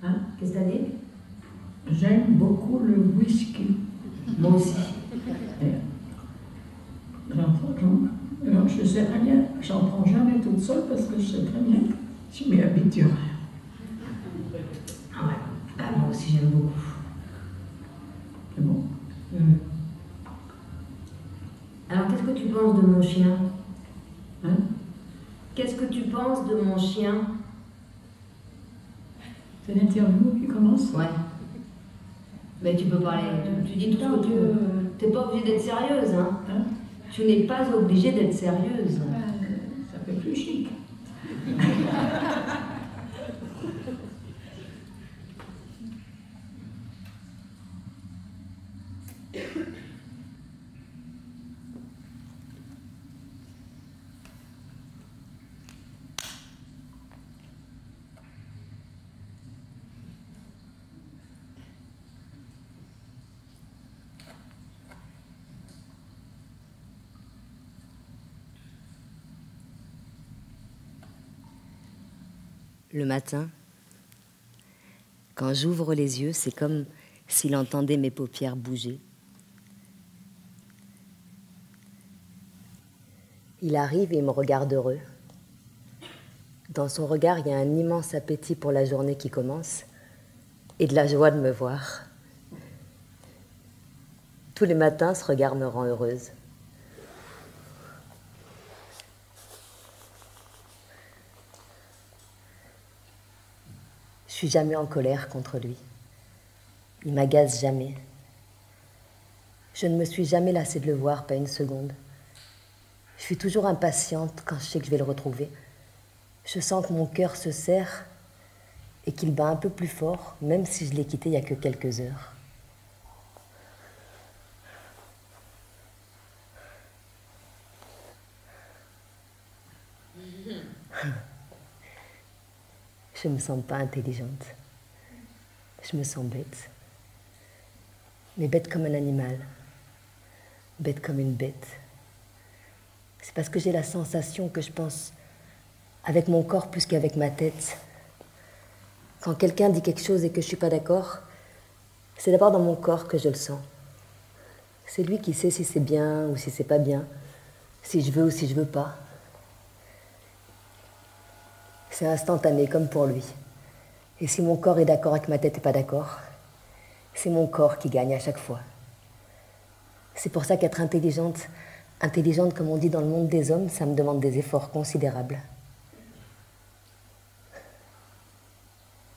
Hein? Qu'est-ce que t'as dit? J'aime beaucoup le whisky. Moi aussi. Je sais rien, j'en prends jamais toute seule parce que je sais très bien, je m'y habituerai. Ah ouais, moi aussi j'aime beaucoup. C'est bon? Alors qu'est-ce que tu penses de mon chien? Hein? Qu'est-ce que tu penses de mon chien? C'est l'interview qui commence? Ouais. Mais tu peux parler, tu dis tout ce que tu veux. T'es pas obligée d'être sérieuse, hein? Tu n'es pas obligée d'être sérieuse. Ça fait plus chic. Le matin, quand j'ouvre les yeux, c'est comme s'il entendait mes paupières bouger. Il arrive et me regarde heureux. Dans son regard, il y a un immense appétit pour la journée qui commence et de la joie de me voir. Tous les matins, ce regard me rend heureuse. Je suis jamais en colère contre lui. Il m'agace jamais. Je ne me suis jamais lassée de le voir, pas une seconde. Je suis toujours impatiente quand je sais que je vais le retrouver. Je sens que mon cœur se serre et qu'il bat un peu plus fort, même si je l'ai quitté il n'y a que quelques heures. Je me sens pas intelligente. Je me sens bête. Mais bête comme un animal. Bête comme une bête. C'est parce que j'ai la sensation que je pense avec mon corps plus qu'avec ma tête. Quand quelqu'un dit quelque chose et que je suis pas d'accord, c'est d'abord dans mon corps que je le sens. C'est lui qui sait si c'est bien ou si c'est pas bien, si je veux ou si je veux pas. C'est instantané, comme pour lui. Et si mon corps est d'accord avec ma tête et pas d'accord, c'est mon corps qui gagne à chaque fois. C'est pour ça qu'être intelligente comme on dit dans le monde des hommes, ça me demande des efforts considérables.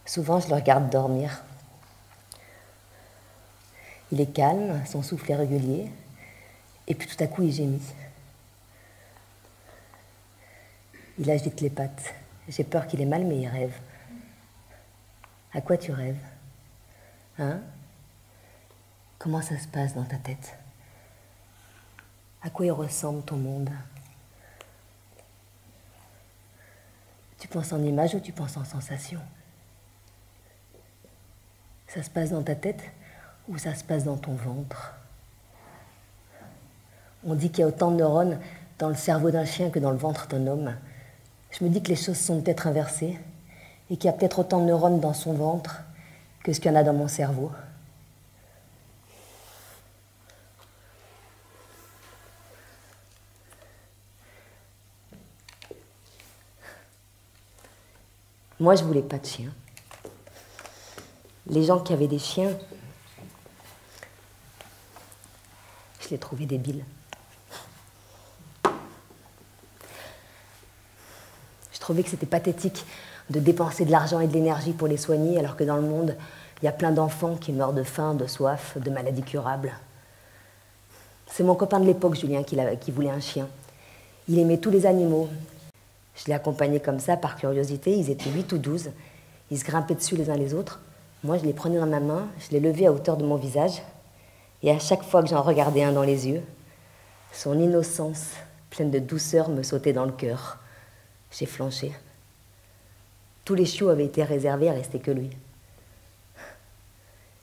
Souvent, je le regarde dormir. Il est calme, son souffle est régulier, et puis tout à coup, il gémit. Il agite les pattes. J'ai peur qu'il ait mal, mais il rêve. À quoi tu rêves? Hein? Comment ça se passe dans ta tête? À quoi il ressemble ton monde? Tu penses en images ou tu penses en sensations? Ça se passe dans ta tête ou ça se passe dans ton ventre? On dit qu'il y a autant de neurones dans le cerveau d'un chien que dans le ventre d'un homme. Je me dis que les choses sont peut-être inversées et qu'il y a peut-être autant de neurones dans son ventre que ce qu'il y en a dans mon cerveau. Moi, je voulais pas de chien. Les gens qui avaient des chiens, je les trouvais débiles. Je trouvais que c'était pathétique de dépenser de l'argent et de l'énergie pour les soigner, alors que dans le monde, il y a plein d'enfants qui meurent de faim, de soif, de maladies curables. C'est mon copain de l'époque, Julien, qui voulait un chien. Il aimait tous les animaux. Je l'ai accompagné comme ça, par curiosité. Ils étaient 8 ou 12. Ils se grimpaient dessus les uns les autres. Moi, je les prenais dans ma main, je les levais à hauteur de mon visage. Et à chaque fois que j'en regardais un dans les yeux, son innocence, pleine de douceur, me sautait dans le cœur. J'ai flanché. Tous les chiots avaient été réservés, il ne restait que lui.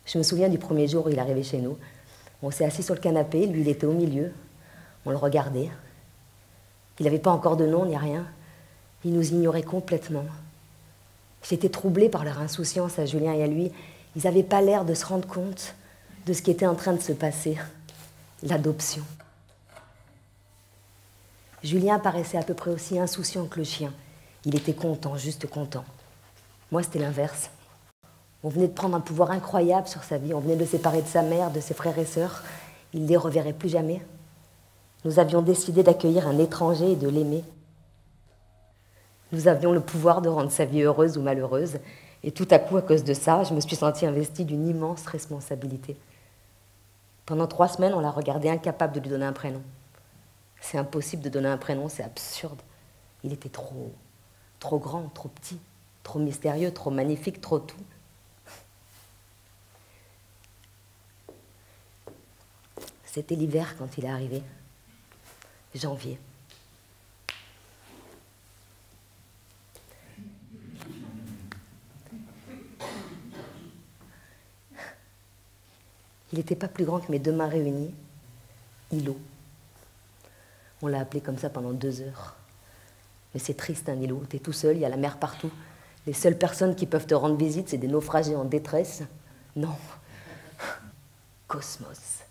Je me souviens du premier jour où il est arrivé chez nous. On s'est assis sur le canapé, lui il était au milieu. On le regardait. Il n'avait pas encore de nom ni rien. Il nous ignorait complètement. J'étais troublée par leur insouciance à Julien et à lui. Ils n'avaient pas l'air de se rendre compte de ce qui était en train de se passer, l'adoption. Julien paraissait à peu près aussi insouciant que le chien. Il était content, juste content. Moi, c'était l'inverse. On venait de prendre un pouvoir incroyable sur sa vie. On venait de le séparer de sa mère, de ses frères et sœurs. Il ne les reverrait plus jamais. Nous avions décidé d'accueillir un étranger et de l'aimer. Nous avions le pouvoir de rendre sa vie heureuse ou malheureuse. Et tout à coup, à cause de ça, je me suis sentie investie d'une immense responsabilité. Pendant 3 semaines, on l'a regardé incapable de lui donner un prénom. C'est impossible de donner un prénom, c'est absurde. Il était trop grand, trop petit, trop mystérieux, trop magnifique, trop tout. C'était l'hiver quand il est arrivé. Janvier. Il n'était pas plus grand que mes 2 mains réunies. Îlot. On l'a appelé comme ça pendant 2 heures. Mais c'est triste, un îlot. T'es tout seul, il y a la mer partout. Les seules personnes qui peuvent te rendre visite, c'est des naufragés en détresse. Non. Cosmos.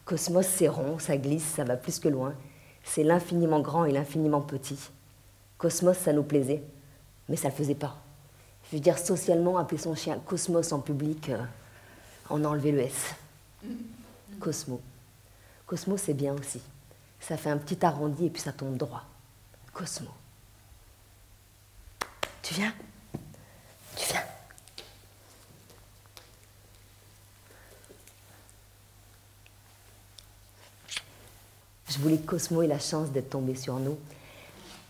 Cosmos, c'est rond, ça glisse, ça va plus que loin. C'est l'infiniment grand et l'infiniment petit. Cosmos, ça nous plaisait, mais ça ne le faisait pas. Je veux dire, socialement, appeler son chien Cosmos en public, on a enlevé le S. Cosmo. Cosmo, c'est bien aussi. Ça fait un petit arrondi et puis ça tombe droit. Cosmo. Tu viens? Tu viens? Je voulais que Cosmo ait la chance d'être tombé sur nous.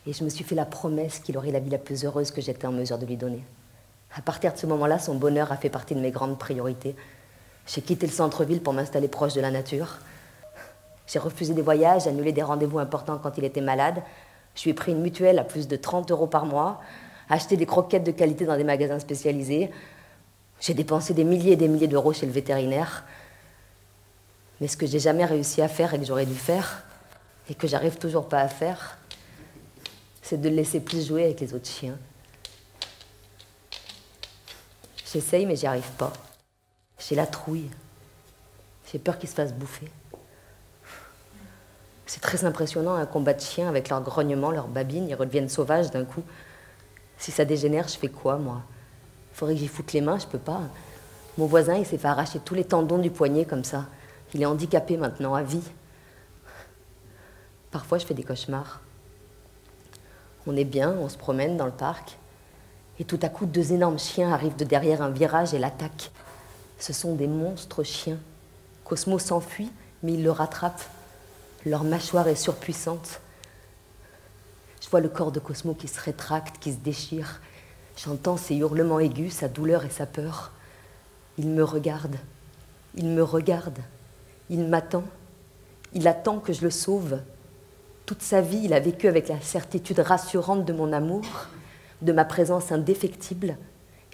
Et je me suis fait la promesse qu'il aurait la vie la plus heureuse que j'étais en mesure de lui donner. À partir de ce moment-là, son bonheur a fait partie de mes grandes priorités. J'ai quitté le centre-ville pour m'installer proche de la nature. J'ai refusé des voyages, annulé des rendez-vous importants quand il était malade. Je lui ai pris une mutuelle à plus de 30 € par mois, acheté des croquettes de qualité dans des magasins spécialisés. J'ai dépensé des milliers et des milliers d'euros chez le vétérinaire. Mais ce que j'ai jamais réussi à faire et que j'aurais dû faire, et que j'arrive toujours pas à faire, c'est de le laisser plus jouer avec les autres chiens. J'essaye, mais j'y arrive pas. J'ai la trouille. J'ai peur qu'il se fasse bouffer. C'est très impressionnant, un combat de chiens avec leurs grognements, leurs babines, ils redeviennent sauvages d'un coup. Si ça dégénère, je fais quoi, moi? Il faudrait que j'y foute les mains, je peux pas. Mon voisin, il s'est fait arracher tous les tendons du poignet comme ça. Il est handicapé maintenant, à vie. Parfois, je fais des cauchemars. On est bien, on se promène dans le parc. Et tout à coup, 2 énormes chiens arrivent de derrière un virage et l'attaquent. Ce sont des monstres chiens. Cosmo s'enfuit, mais il le rattrape. Leur mâchoire est surpuissante. Je vois le corps de Cosmo qui se rétracte, qui se déchire. J'entends ses hurlements aigus, sa douleur et sa peur. Il me regarde. Il me regarde. Il m'attend. Il attend que je le sauve. Toute sa vie, il a vécu avec la certitude rassurante de mon amour, de ma présence indéfectible.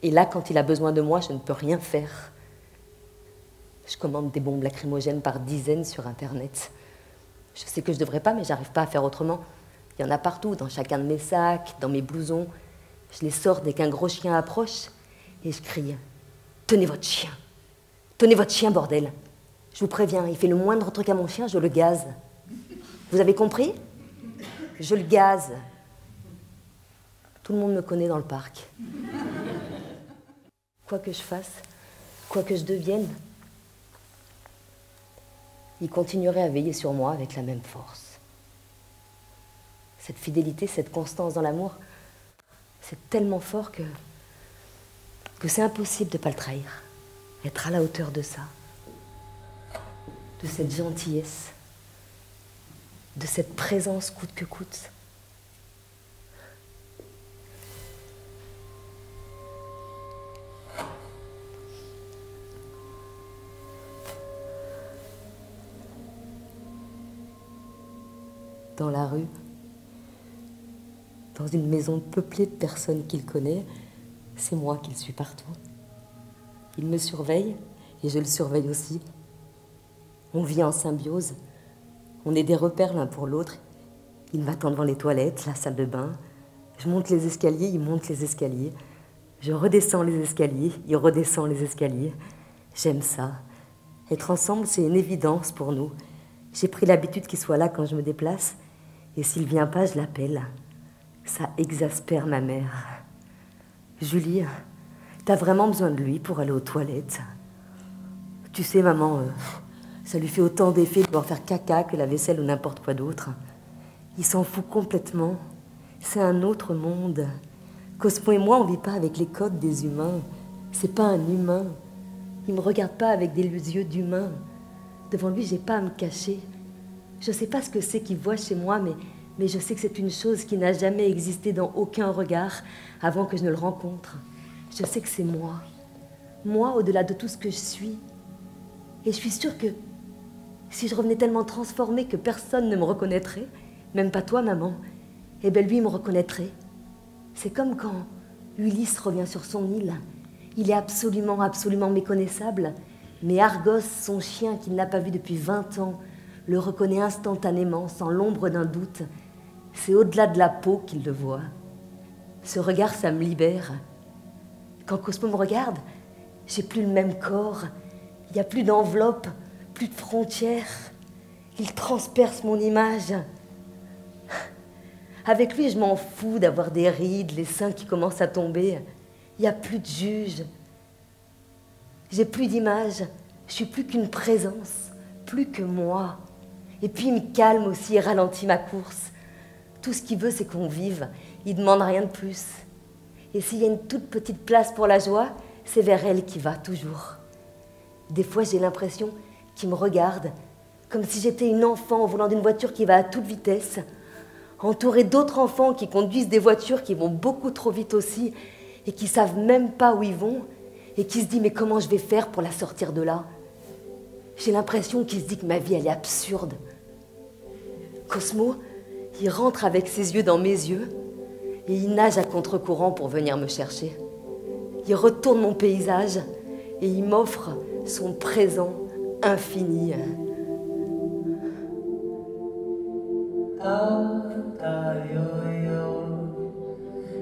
Et là, quand il a besoin de moi, je ne peux rien faire. Je commande des bombes lacrymogènes par dizaines sur Internet. Je sais que je ne devrais pas, mais j'arrive pas à faire autrement. Il y en a partout, dans chacun de mes sacs, dans mes blousons. Je les sors dès qu'un gros chien approche et je crie « Tenez votre chien! Tenez votre chien, bordel! Je vous préviens, il fait le moindre truc à mon chien, je le gaze. Vous avez compris? Je le gaze. » Tout le monde me connaît dans le parc. Quoi que je fasse, quoi que je devienne, il continuerait à veiller sur moi avec la même force. Cette fidélité, cette constance dans l'amour, c'est tellement fort que c'est impossible de ne pas le trahir. Être à la hauteur de ça, de cette gentillesse, de cette présence coûte que coûte. Dans la rue, dans une maison peuplée de personnes qu'il connaît, c'est moi qui le suis partout. Il me surveille et je le surveille aussi. On vit en symbiose. On est des repères l'un pour l'autre. Il m'attend devant les toilettes, la salle de bain. Je monte les escaliers, il monte les escaliers. Je redescends les escaliers, il redescend les escaliers. J'aime ça. Être ensemble, c'est une évidence pour nous. J'ai pris l'habitude qu'il soit là quand je me déplace. Et s'il vient pas, je l'appelle. Ça exaspère ma mère. Julie, t'as vraiment besoin de lui pour aller aux toilettes. Tu sais, maman, ça lui fait autant d'effet de devoir faire caca que la vaisselle ou n'importe quoi d'autre. Il s'en fout complètement. C'est un autre monde. Cosmo et moi, on vit pas avec les codes des humains. C'est pas un humain. Il me regarde pas avec des yeux d'humain. Devant lui, j'ai pas à me cacher. Je sais pas ce que c'est qu'il voit chez moi, mais je sais que c'est une chose qui n'a jamais existé dans aucun regard avant que je ne le rencontre. Je sais que c'est moi. Moi, au-delà de tout ce que je suis. Et je suis sûre que si je revenais tellement transformée que personne ne me reconnaîtrait, même pas toi, maman, eh bien lui me reconnaîtrait. C'est comme quand Ulysse revient sur son île. Il est absolument, absolument méconnaissable. Mais Argos, son chien qu'il n'a pas vu depuis 20 ans, le reconnaît instantanément, sans l'ombre d'un doute. C'est au-delà de la peau qu'il le voit. Ce regard, ça me libère. Quand Cosmo me regarde, j'ai plus le même corps. Il n'y a plus d'enveloppe, plus de frontières. Il transperce mon image. Avec lui, je m'en fous d'avoir des rides, les seins qui commencent à tomber. Il n'y a plus de juge. J'ai plus d'image. Je suis plus qu'une présence, plus que moi. Et puis il me calme aussi et ralentit ma course. Tout ce qu'il veut, c'est qu'on vive. Il ne demande rien de plus. Et s'il y a une toute petite place pour la joie, c'est vers elle qu'il va toujours. Des fois, j'ai l'impression qu'il me regarde, comme si j'étais une enfant au volant d'une voiture qui va à toute vitesse, entourée d'autres enfants qui conduisent des voitures qui vont beaucoup trop vite aussi et qui savent même pas où ils vont et qui se dit mais comment je vais faire pour la sortir de là? J'ai l'impression qu'il se dit que ma vie elle est absurde. Cosmo, il rentre avec ses yeux dans mes yeux et il nage à contre-courant pour venir me chercher. Il retourne mon paysage et il m'offre son présent infini.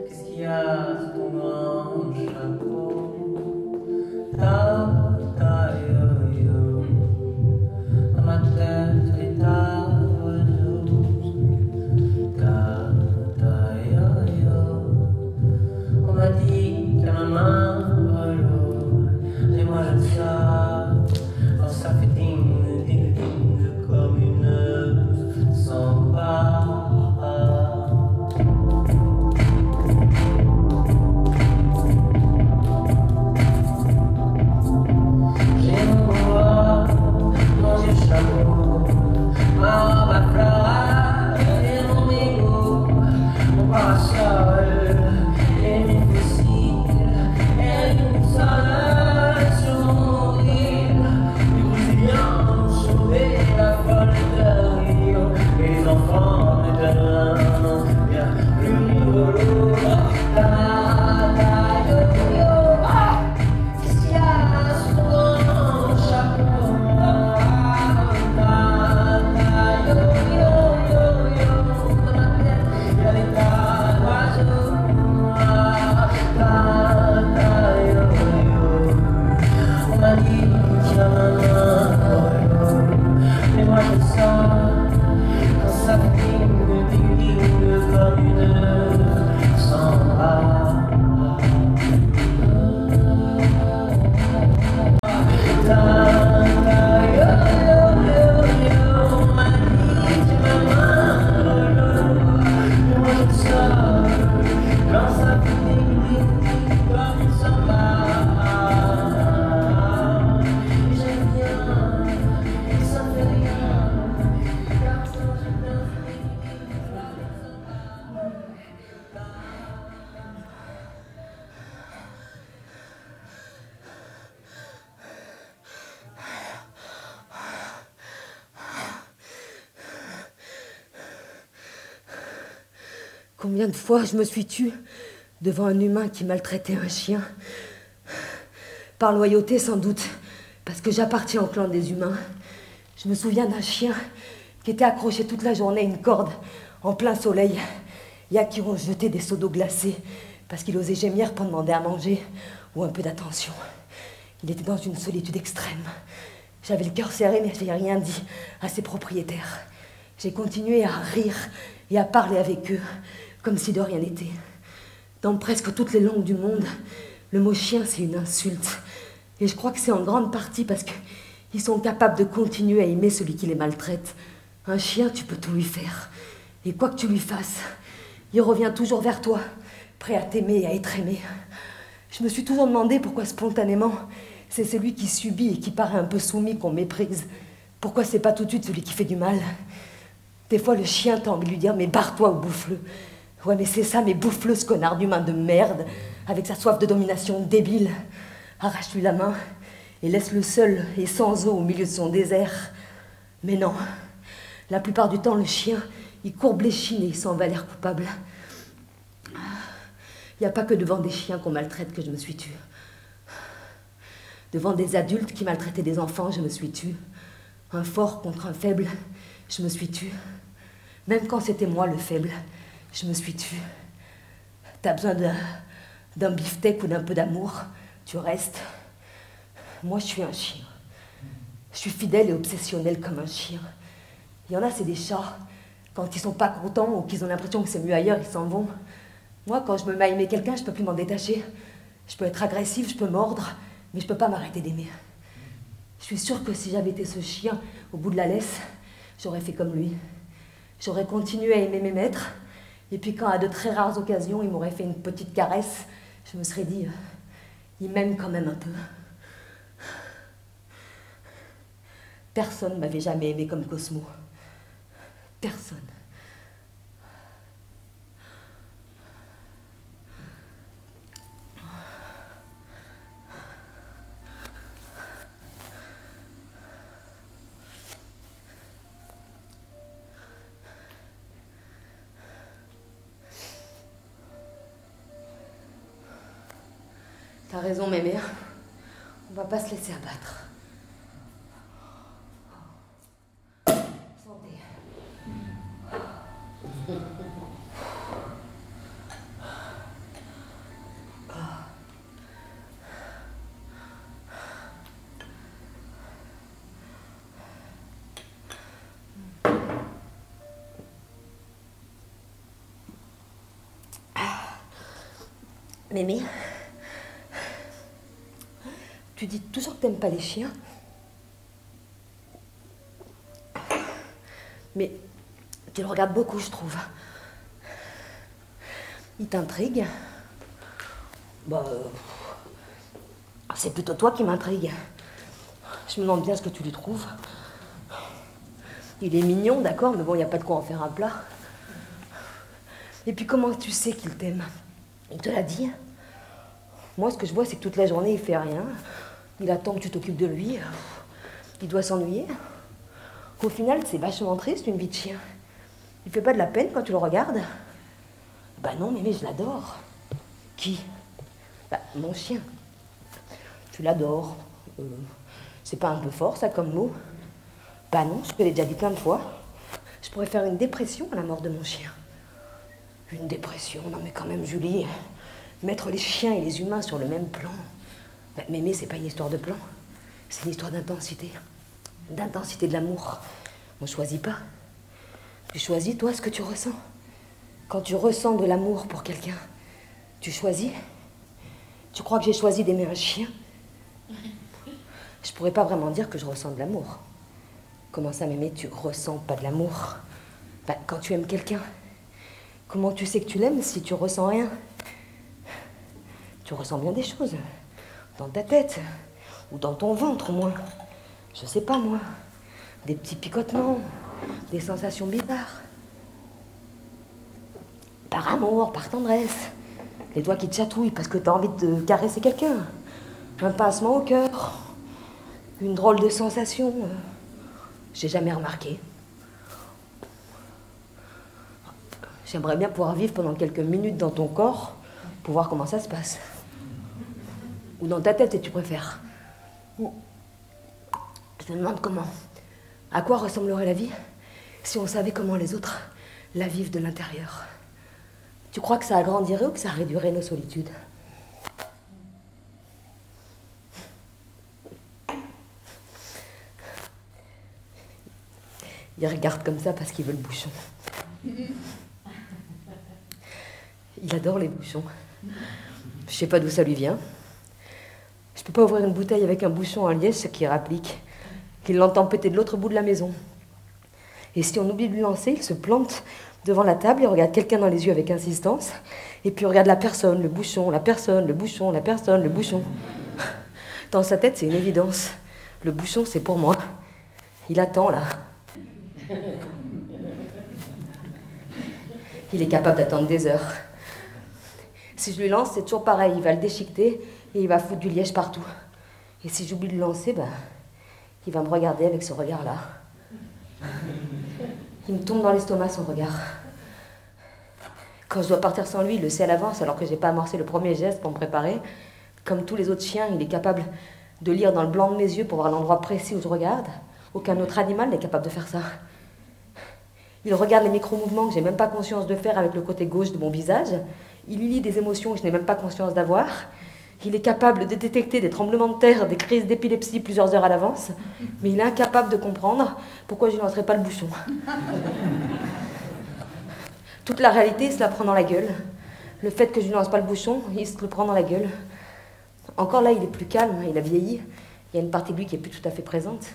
Qu'est-ce qu'il y a sous ton grand chapeau? Dans ma tête, les on m'a dit que ma main brûle, mais moi j'aime ça. Quand ça fait ding, ding, ding, comme une samba. J'ai mon roi, mon vieux chameau, ma robe à fleurs et mon mégot, mon parasol. Les enfants de demain, bien plus rigolo. Qu'est-ce qu'il y a sous ton chapeau? Dans ma tête, il y a des tas d'oiseaux. On m'a dit qu'il y a un mais moi je sens. Ça fait ding, comme une samba. On m'a dit que ma main, mais moi je sors. Quand ça fait ding, comme une samba. Et j'aime bien, et ça fait rien. Combien de fois je me suis tue devant un humain qui maltraitait un chien? Par loyauté sans doute, parce que j'appartiens au clan des humains. Je me souviens d'un chien qui était accroché toute la journée à une corde en plein soleil. Il y a qui ont jeté des seaux d'eau glacée parce qu'il osait gémir pour demander à manger ou un peu d'attention. Il était dans une solitude extrême. J'avais le cœur serré, mais je n'avais rien dit à ses propriétaires. J'ai continué à rire et à parler avec eux, comme si de rien n'était. Dans presque toutes les langues du monde, le mot chien, c'est une insulte. Et je crois que c'est en grande partie parce qu'ils sont capables de continuer à aimer celui qui les maltraite. Un chien, tu peux tout lui faire. Et quoi que tu lui fasses, il revient toujours vers toi, prêt à t'aimer et à être aimé. Je me suis toujours demandé pourquoi spontanément, c'est celui qui subit et qui paraît un peu soumis qu'on méprise. Pourquoi c'est pas tout de suite celui qui fait du mal? Des fois, le chien, t'as envie de lui dire « Mais barre-toi ou bouffe-le ». Ouais, mais c'est ça, mais bouffe-le, ce connard d'humain de merde, avec sa soif de domination débile. Arrache-lui la main et laisse-le seul et sans eau au milieu de son désert. Mais non, la plupart du temps, le chien, il courbe l'échine et il s'en va l'air coupable. Il n'y a pas que devant des chiens qu'on maltraite que je me suis tue. Devant des adultes qui maltraitaient des enfants, je me suis tue. Un fort contre un faible, je me suis tue. Même quand c'était moi le faible, je me suis tue. T'as besoin d'un beefsteak ou d'un peu d'amour, tu restes. Moi, je suis un chien. Je suis fidèle et obsessionnelle comme un chien. Il y en a, c'est des chats. Quand ils sont pas contents ou qu'ils ont l'impression que c'est mieux ailleurs, ils s'en vont. Moi, quand je me mets à aimer quelqu'un, je peux plus m'en détacher. Je peux être agressive, je peux mordre, mais je peux pas m'arrêter d'aimer. Je suis sûre que si j'avais été ce chien au bout de la laisse, j'aurais fait comme lui. J'aurais continué à aimer mes maîtres, et puis quand à de très rares occasions, il m'aurait fait une petite caresse, je me serais dit, il m'aime quand même un peu. Personne m'avait jamais aimé comme Cosmo. Personne. T'as raison, mémé. On va pas se laisser abattre. Santé. Mémé, tu dis toujours que t'aimes pas les chiens. Mais tu le regardes beaucoup, je trouve. Il t'intrigue. Bah, c'est plutôt toi qui m'intrigue. Je me demande bien ce que tu lui trouves. Il est mignon, d'accord, mais bon, il n'y a pas de quoi en faire un plat. Et puis comment tu sais qu'il t'aime? Il te l'a dit? Moi, ce que je vois, c'est que toute la journée, il fait rien. Il attend que tu t'occupes de lui. Il doit s'ennuyer. Au final, c'est vachement triste, une vie de chien. Il fait pas de la peine quand tu le regardes? Bah non, mais je l'adore. Qui? Bah, mon chien. Tu l'adores. C'est pas un peu fort, ça, comme mot? Bah non, je te l'ai déjà dit plein de fois. Je pourrais faire une dépression à la mort de mon chien. Une dépression? Non, mais quand même, Julie... Mettre les chiens et les humains sur le même plan. Bah, m'aimer, c'est pas une histoire de plan. C'est une histoire d'intensité. D'intensité de l'amour. On choisit pas. Tu choisis, toi, ce que tu ressens. Quand tu ressens de l'amour pour quelqu'un, tu choisis. Tu crois que j'ai choisi d'aimer un chien? Je pourrais pas vraiment dire que je ressens de l'amour. Comment ça, m'aimer, tu ressens pas de l'amour? Bah, quand tu aimes quelqu'un, comment tu sais que tu l'aimes si tu ressens rien? Tu ressens bien des choses, dans ta tête, ou dans ton ventre, au moins. Je sais pas, moi. Des petits picotements, des sensations bizarres. Par amour, par tendresse. Les doigts qui te chatouillent parce que t'as envie de caresser quelqu'un. Un pincement au cœur. Une drôle de sensation. J'ai jamais remarqué. J'aimerais bien pouvoir vivre pendant quelques minutes dans ton corps pour voir comment ça se passe. Ou dans ta tête, si tu préfères. Je me demande comment. À quoi ressemblerait la vie si on savait comment les autres la vivent de l'intérieur. Tu crois que ça agrandirait ou que ça réduirait nos solitudes? Il regarde comme ça parce qu'il veut le bouchon. Il adore les bouchons. Je sais pas d'où ça lui vient. Je peux pas ouvrir une bouteille avec un bouchon en liège, ce qui rapplique, qu'il l'entend péter de l'autre bout de la maison. Et si on oublie de lui lancer, il se plante devant la table, il regarde quelqu'un dans les yeux avec insistance, et puis il regarde la personne, le bouchon, la personne, le bouchon, la personne, le bouchon. Dans sa tête, c'est une évidence. Le bouchon, c'est pour moi. Il attend, là. Il est capable d'attendre des heures. Si je lui lance, c'est toujours pareil. Il va le déchiqueter et il va foutre du liège partout. Et si j'oublie de le lancer, ben, il va me regarder avec ce regard-là. Il me tombe dans l'estomac, son regard. Quand je dois partir sans lui, il le sait à l'avance, alors que j'ai pas amorcé le premier geste pour me préparer. Comme tous les autres chiens, il est capable de lire dans le blanc de mes yeux pour voir l'endroit précis où je regarde. Aucun autre animal n'est capable de faire ça. Il regarde les micro-mouvements que j'ai même pas conscience de faire avec le côté gauche de mon visage. Il lit des émotions que je n'ai même pas conscience d'avoir. Il est capable de détecter des tremblements de terre, des crises d'épilepsie plusieurs heures à l'avance. Mais il est incapable de comprendre pourquoi je ne lancerai pas le bouchon. Toute la réalité, il se la prend dans la gueule. Le fait que je ne lance pas le bouchon, il se le prend dans la gueule. Encore là, il est plus calme, il a vieilli. Il y a une partie de lui qui est plus tout à fait présente.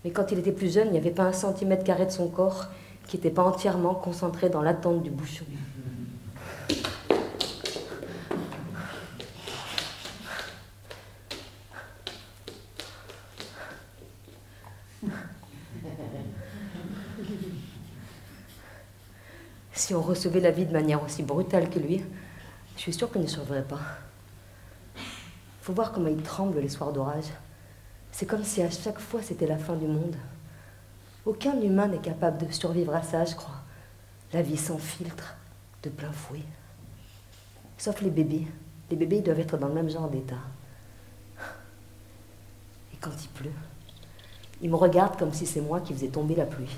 Mais quand il était plus jeune, il n'y avait pas 1 centimètre carré de son corps qui n'était pas entièrement concentré dans l'attente du bouchon. Si on recevait la vie de manière aussi brutale que lui, je suis sûre qu'il ne survivrait pas. Faut voir comment il tremble les soirs d'orage. C'est comme si à chaque fois c'était la fin du monde. Aucun humain n'est capable de survivre à ça, je crois. La vie sans filtre, de plein fouet. Sauf les bébés. Les bébés, ils doivent être dans le même genre d'état. Et quand il pleut, ils me regardent comme si c'est moi qui faisais tomber la pluie.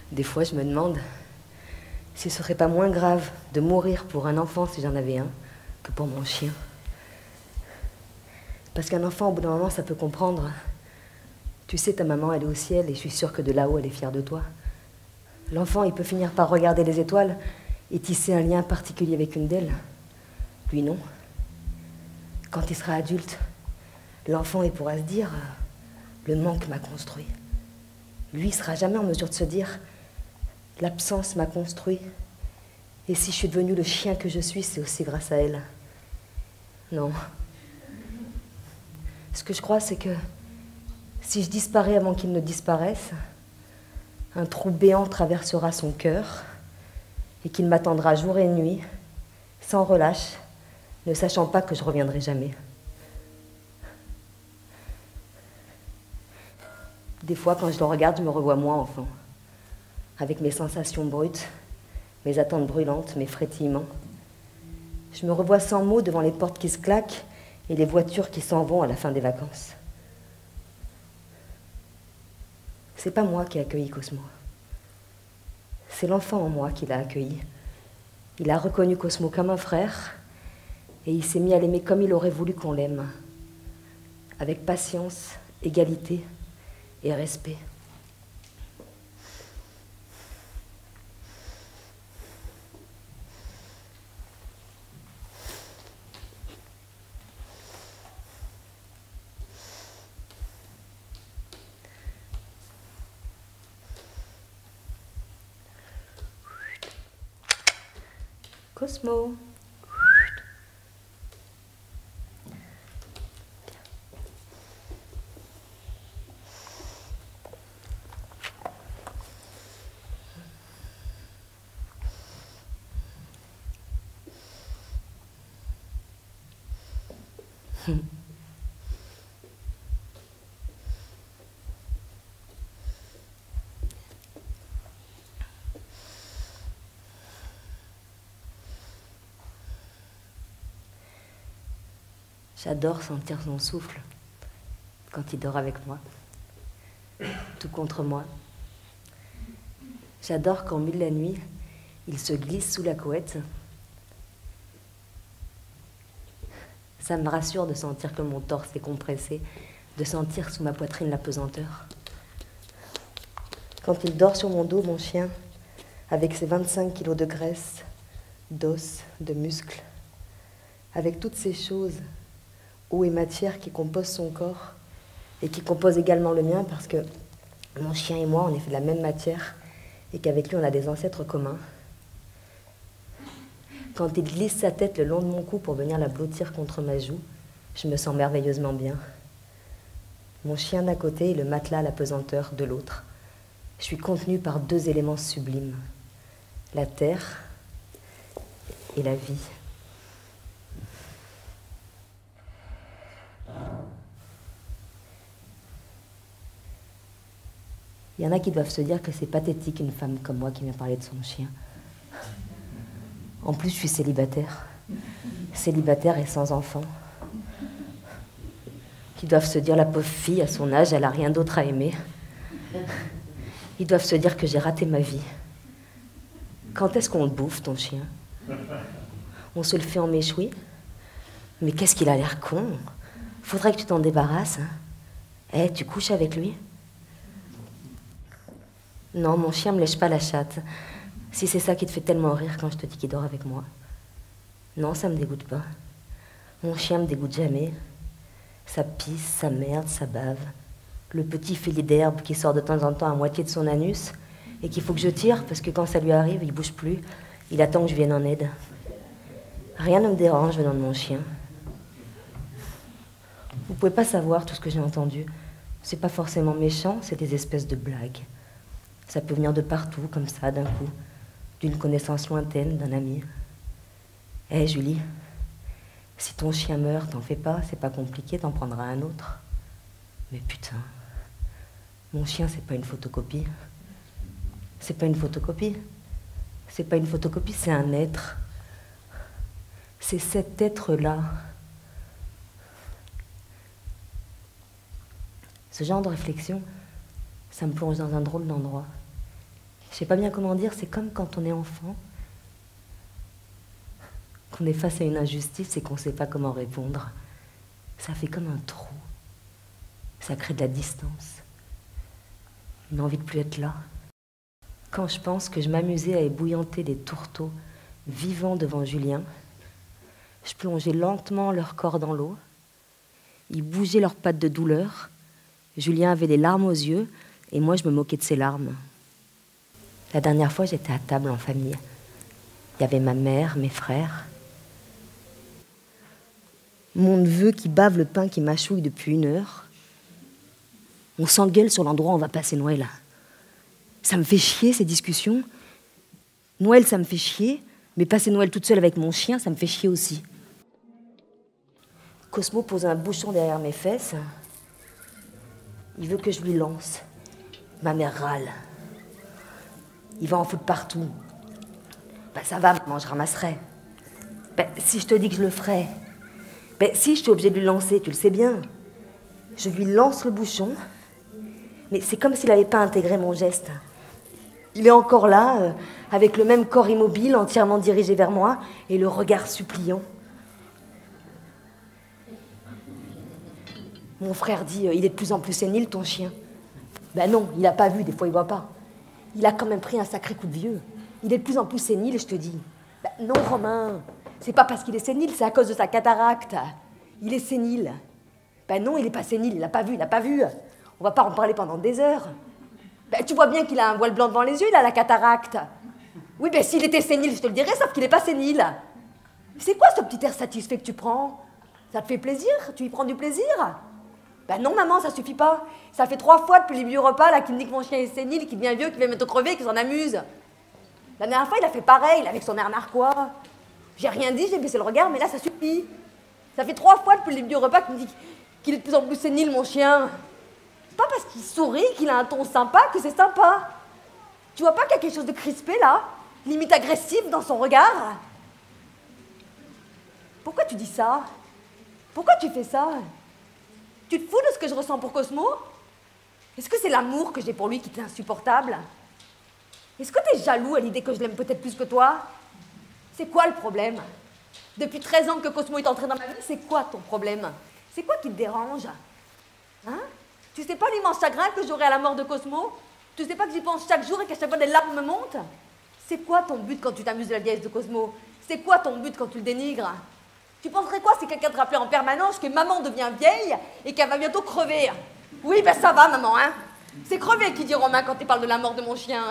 Des fois, je me demande si ce serait pas moins grave de mourir pour un enfant, si j'en avais un, que pour mon chien. Parce qu'un enfant, au bout d'un moment, ça peut comprendre. Tu sais, ta maman, elle est au ciel, et je suis sûre que de là-haut, elle est fière de toi. L'enfant, il peut finir par regarder les étoiles et tisser un lien particulier avec une d'elles. Lui, non. Quand il sera adulte, l'enfant, il pourra se dire « le manque m'a construit ». Lui, il sera jamais en mesure de se dire « l'absence m'a construit, et si je suis devenue le chien que je suis, c'est aussi grâce à elle ». Non. Ce que je crois, c'est que si je disparais avant qu'il ne disparaisse, un trou béant traversera son cœur et qu'il m'attendra jour et nuit, sans relâche, ne sachant pas que je reviendrai jamais. Des fois, quand je le regarde, je me revois moi, enfant, avec mes sensations brutes, mes attentes brûlantes, mes frétillements. Je me revois sans mots devant les portes qui se claquent et les voitures qui s'en vont à la fin des vacances. C'est pas moi qui ai accueilli Cosmo. C'est l'enfant en moi qui l'a accueilli. Il a reconnu Cosmo comme un frère et il s'est mis à l'aimer comme il aurait voulu qu'on l'aime, avec patience, égalité et respect. Cosmo. J'adore sentir son souffle quand il dort avec moi, tout contre moi. J'adore qu'en milieu de la nuit, il se glisse sous la couette. Ça me rassure de sentir que mon torse est compressé, de sentir sous ma poitrine la pesanteur. Quand il dort sur mon dos, mon chien, avec ses 25 kilos de graisse, d'os, de muscles, avec toutes ces choses, eau et matière qui composent son corps et qui composent également le mien parce que mon chien et moi, on est fait de la même matière et qu'avec lui, on a des ancêtres communs. Quand il glisse sa tête le long de mon cou pour venir la blottir contre ma joue, je me sens merveilleusement bien. Mon chien d'un côté et le matelas à la pesanteur de l'autre. Je suis contenue par deux éléments sublimes, la terre et la vie. Il y en a qui doivent se dire que c'est pathétique une femme comme moi qui vient parler de son chien. En plus, je suis célibataire. Célibataire et sans enfant. Qui doivent se dire, la pauvre fille, à son âge, elle n'a rien d'autre à aimer. Ils doivent se dire que j'ai raté ma vie. Quand est-ce qu'on le bouffe, ton chien? On se le fait en méchoui? Mais qu'est-ce qu'il a l'air con! Faudrait que tu t'en débarrasses. Hein. Eh, tu couches avec lui? Non, mon chien me lèche pas la chatte. Si c'est ça qui te fait tellement rire quand je te dis qu'il dort avec moi. Non, ça me dégoûte pas. Mon chien me dégoûte jamais. Ça pisse, ça merde, ça bave. Le petit filet d'herbe qui sort de temps en temps à moitié de son anus et qu'il faut que je tire parce que quand ça lui arrive, il bouge plus. Il attend que je vienne en aide. Rien ne me dérange venant de mon chien. Vous pouvez pas savoir tout ce que j'ai entendu. C'est pas forcément méchant, c'est des espèces de blagues. Ça peut venir de partout, comme ça, d'un coup. D'une connaissance lointaine, d'un ami. Eh, Julie, si ton chien meurt, t'en fais pas, c'est pas compliqué, t'en prendras un autre. Mais putain, mon chien, c'est pas une photocopie. C'est pas une photocopie. C'est pas une photocopie, c'est un être. C'est cet être-là. Ce genre de réflexion, ça me plonge dans un drôle d'endroit. Je sais pas bien comment dire, c'est comme quand on est enfant, qu'on est face à une injustice et qu'on sait pas comment répondre. Ça fait comme un trou. Ça crée de la distance. Une envie de plus être là. Quand je pense que je m'amusais à ébouillanter des tourteaux vivants devant Julien, je plongeais lentement leur corps dans l'eau, ils bougeaient leurs pattes de douleur, Julien avait les larmes aux yeux et moi je me moquais de ses larmes. La dernière fois, j'étais à table en famille. Il y avait ma mère, mes frères. Mon neveu qui bave le pain qui mâchouille depuis 1 heure. On s'engueule sur l'endroit où on va passer Noël. Ça me fait chier, ces discussions. Noël, ça me fait chier, mais passer Noël toute seule avec mon chien, ça me fait chier aussi. Cosmo pose un bouchon derrière mes fesses. Il veut que je lui lance. Ma mère râle. Il va en foutre partout. Ben ça va, maman, je ramasserai. Ben si je te dis que je le ferai. Ben si, je suis obligée de lui lancer, tu le sais bien. Je lui lance le bouchon, mais c'est comme s'il n'avait pas intégré mon geste. Il est encore là, avec le même corps immobile, entièrement dirigé vers moi, et le regard suppliant. Mon frère dit, il est de plus en plus sénile, ton chien. Ben non, il n'a pas vu, des fois il voit pas. Il a quand même pris un sacré coup de vieux. Il est de plus en plus sénile, je te dis. Ben non, Romain, c'est pas parce qu'il est sénile, c'est à cause de sa cataracte. Il est sénile. Ben non, il n'est pas sénile, il n'a pas vu, il n'a pas vu. On va pas en parler pendant des heures. Ben tu vois bien qu'il a un voile blanc devant les yeux, il a la cataracte. Oui, ben s'il était sénile, je te le dirais, sauf qu'il n'est pas sénile. C'est quoi ce petit air satisfait que tu prends? Ça te fait plaisir? Tu y prends du plaisir? Ben non, maman, ça suffit pas. Ça fait 3 fois depuis les vieux repas là qu'il me dit que mon chien est sénile, qu'il devient vieux, qu'il vient me crever, qu'il s'en amuse. La dernière fois, il a fait pareil, avec son air narquois. J'ai rien dit, j'ai baissé le regard, mais là, ça suffit. Ça fait 3 fois depuis les vieux repas qu'il me dit qu'il est de plus en plus sénile, mon chien. C'est pas parce qu'il sourit, qu'il a un ton sympa, que c'est sympa. Tu vois pas qu'il y a quelque chose de crispé, là? Limite agressif dans son regard? Pourquoi tu dis ça? Pourquoi tu fais ça? Tu te fous de ce que je ressens pour Cosmo? Est-ce que c'est l'amour que j'ai pour lui qui t'est insupportable? Est-ce que t'es jaloux à l'idée que je l'aime peut-être plus que toi? C'est quoi le problème? Depuis 13 ans que Cosmo est entré dans ma vie, c'est quoi ton problème? C'est quoi qui te dérange? Hein? Tu sais pas l'immense chagrin que j'aurai à la mort de Cosmo? Tu sais pas que j'y pense chaque jour et qu'à chaque fois des larmes me montent? C'est quoi ton but quand tu t'amuses de la vieillesse de Cosmo? C'est quoi ton but quand tu le dénigres? Tu penserais quoi si quelqu'un te rappelait en permanence que maman devient vieille et qu'elle va bientôt crever? Oui, ben ça va, maman, hein? C'est crever qui dit Romain quand il parle de la mort de mon chien.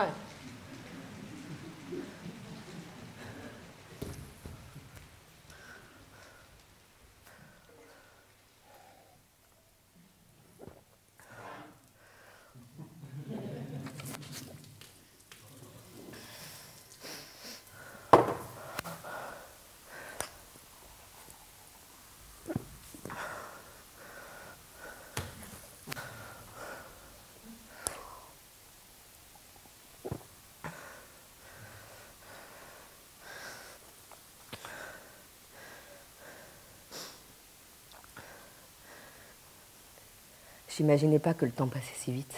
J'imaginais pas que le temps passait si vite.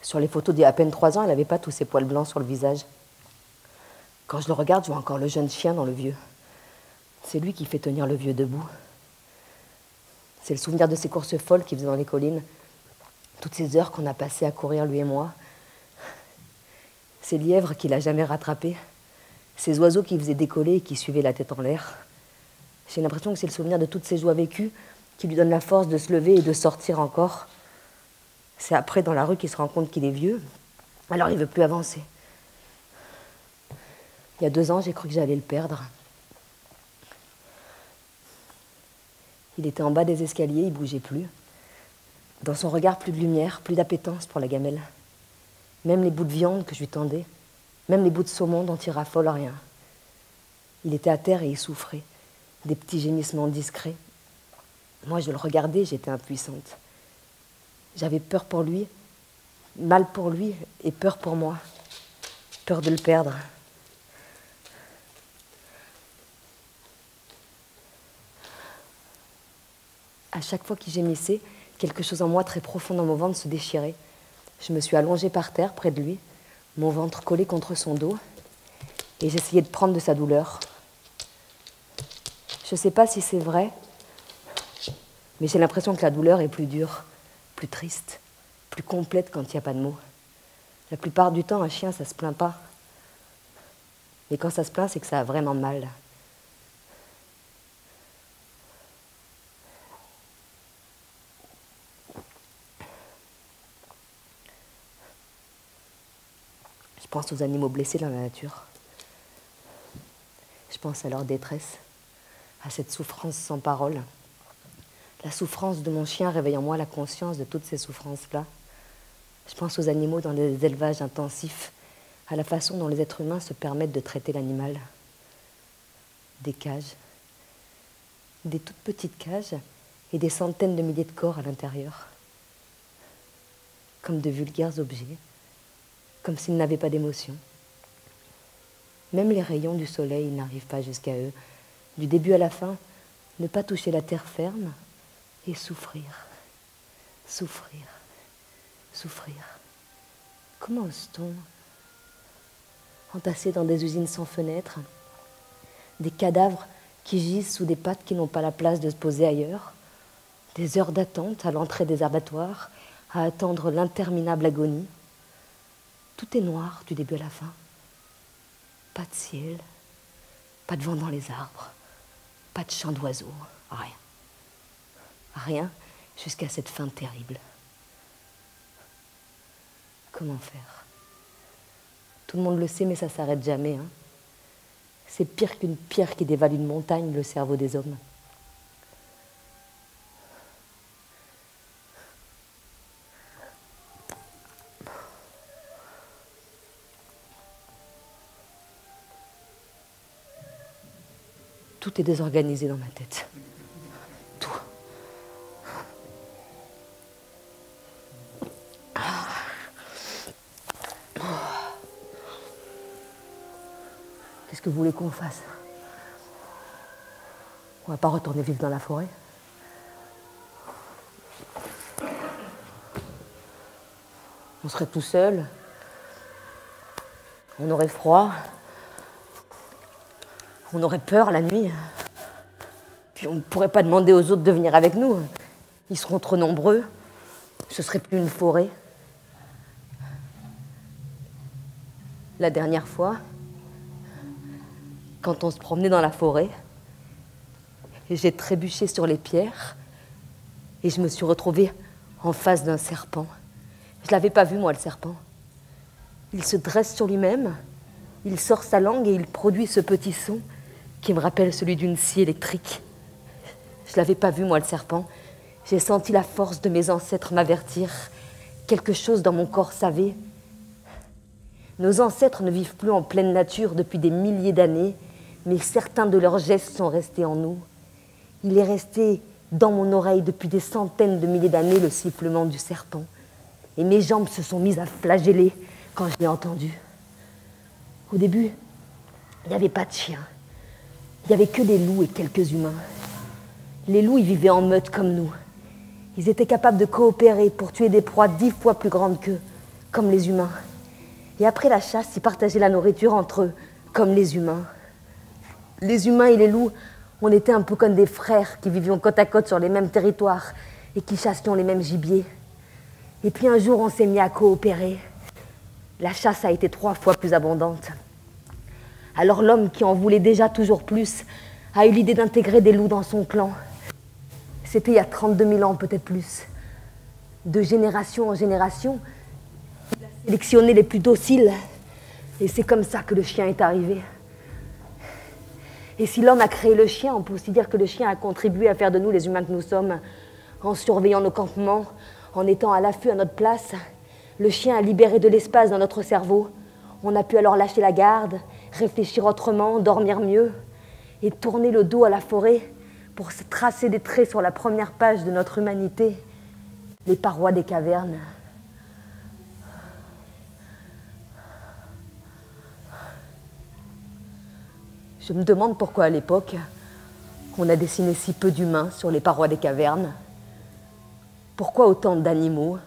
Sur les photos d'il y a à peine 3 ans, elle n'avait pas tous ses poils blancs sur le visage. Quand je le regarde, je vois encore le jeune chien dans le vieux. C'est lui qui fait tenir le vieux debout. C'est le souvenir de ces courses folles qu'il faisait dans les collines. Toutes ces heures qu'on a passées à courir, lui et moi. Ces lièvres qu'il n'a jamais rattrapés. Ces oiseaux qui faisaient décoller et qui suivaient la tête en l'air. J'ai l'impression que c'est le souvenir de toutes ces joies vécues qui lui donne la force de se lever et de sortir encore. C'est après, dans la rue, qu'il se rend compte qu'il est vieux. Alors il ne veut plus avancer. Il y a 2 ans, j'ai cru que j'allais le perdre. Il était en bas des escaliers, il ne bougeait plus. Dans son regard, plus de lumière, plus d'appétence pour la gamelle. Même les bouts de viande que je lui tendais, même les bouts de saumon dont il raffole rien. Il était à terre et il souffrait, des petits gémissements discrets. Moi, je le regardais, j'étais impuissante. J'avais peur pour lui, mal pour lui et peur pour moi. Peur de le perdre. À chaque fois qu'il gémissait, quelque chose en moi très profond dans mon ventre se déchirait. Je me suis allongée par terre près de lui, mon ventre collé contre son dos, et j'essayais de prendre de sa douleur. Je ne sais pas si c'est vrai, mais j'ai l'impression que la douleur est plus dure, plus triste, plus complète quand il n'y a pas de mots. La plupart du temps, un chien, ça ne se plaint pas. Mais quand ça se plaint, c'est que ça a vraiment mal. Je pense aux animaux blessés dans la nature. Je pense à leur détresse, à cette souffrance sans parole. La souffrance de mon chien réveille en moi la conscience de toutes ces souffrances-là. Je pense aux animaux dans les élevages intensifs, à la façon dont les êtres humains se permettent de traiter l'animal. Des cages, des toutes petites cages et des centaines de milliers de corps à l'intérieur. Comme de vulgaires objets, comme s'ils n'avaient pas d'émotion. Même les rayons du soleil n'arrivent pas jusqu'à eux. Du début à la fin, ne pas toucher la terre ferme et souffrir, souffrir, souffrir. Comment ose-t-on, entassés dans des usines sans fenêtres, des cadavres qui gisent sous des pattes qui n'ont pas la place de se poser ailleurs, des heures d'attente à l'entrée des abattoirs, à attendre l'interminable agonie. Tout est noir du début à la fin. Pas de ciel, pas de vent dans les arbres, pas de chant d'oiseaux, rien. Rien jusqu'à cette fin terrible. Comment faire? Tout le monde le sait, mais ça ne s'arrête jamais. Hein. C'est pire qu'une pierre qui dévale une montagne, le cerveau des hommes. Tout est désorganisé dans ma tête. Tout. Qu'est-ce que vous voulez qu'on fasse? On va pas retourner vivre dans la forêt. On serait tout seul. On aurait froid. On aurait peur la nuit. Puis on ne pourrait pas demander aux autres de venir avec nous. Ils seront trop nombreux. Ce serait plus une forêt. La dernière fois, quand on se promenait dans la forêt, j'ai trébuché sur les pierres et je me suis retrouvée en face d'un serpent. Je ne l'avais pas vu, moi, le serpent. Il se dresse sur lui-même, il sort sa langue et il produit ce petit son qui me rappelle celui d'une scie électrique. Je ne l'avais pas vu, moi, le serpent. J'ai senti la force de mes ancêtres m'avertir. Quelque chose dans mon corps savait. Nos ancêtres ne vivent plus en pleine nature depuis des milliers d'années, mais certains de leurs gestes sont restés en nous. Il est resté dans mon oreille depuis des centaines de milliers d'années le sifflement du serpent. Et mes jambes se sont mises à flageller quand je l'ai entendu. Au début, il n'y avait pas de chiens. Il n'y avait que des loups et quelques humains. Les loups, ils vivaient en meute comme nous. Ils étaient capables de coopérer pour tuer des proies 10 fois plus grandes qu'eux, comme les humains. Et après la chasse, ils partageaient la nourriture entre eux, comme les humains. Les humains et les loups, on était un peu comme des frères qui vivions côte à côte sur les mêmes territoires et qui chassions les mêmes gibiers. Et puis un jour, on s'est mis à coopérer. La chasse a été 3 fois plus abondante. Alors l'homme, qui en voulait déjà toujours plus, a eu l'idée d'intégrer des loups dans son clan. C'était il y a 32 000 ans, peut-être plus. De génération en génération, il a sélectionné les plus dociles. Et c'est comme ça que le chien est arrivé. Et si l'homme a créé le chien, on peut aussi dire que le chien a contribué à faire de nous les humains que nous sommes, en surveillant nos campements, en étant à l'affût à notre place. Le chien a libéré de l'espace dans notre cerveau. On a pu alors lâcher la garde, réfléchir autrement, dormir mieux, et tourner le dos à la forêt pour se tracer des traits sur la première page de notre humanité, les parois des cavernes. Je me demande pourquoi à l'époque, on a dessiné si peu d'humains sur les parois des cavernes. Pourquoi autant d'animaux?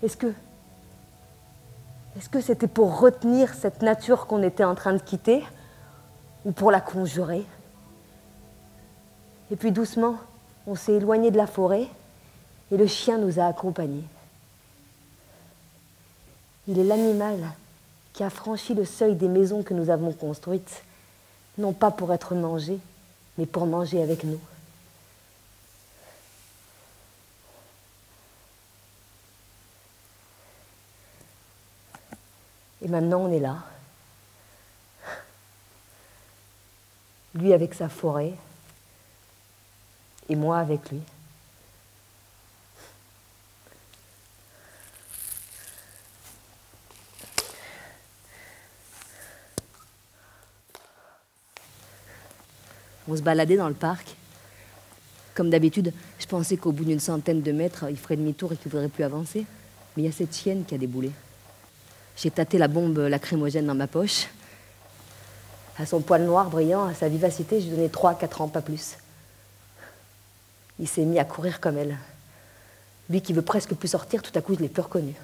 Est-ce que c'était pour retenir cette nature qu'on était en train de quitter ou pour la conjurer? Et puis doucement, on s'est éloigné de la forêt et le chien nous a accompagnés. Il est l'animal qui a franchi le seuil des maisons que nous avons construites, non pas pour être mangé, mais pour manger avec nous. Et maintenant, on est là. Lui avec sa forêt, et moi avec lui. On se baladait dans le parc. Comme d'habitude, je pensais qu'au bout d'une centaine de mètres, il ferait demi-tour et qu'il ne voudrait plus avancer. Mais il y a cette chienne qui a déboulé. J'ai tâté la bombe lacrymogène dans ma poche. À son poil noir brillant, à sa vivacité, je lui donnais 3-4 ans, pas plus. Il s'est mis à courir comme elle. Lui qui veut presque plus sortir, tout à coup, je ne l'ai plus reconnu.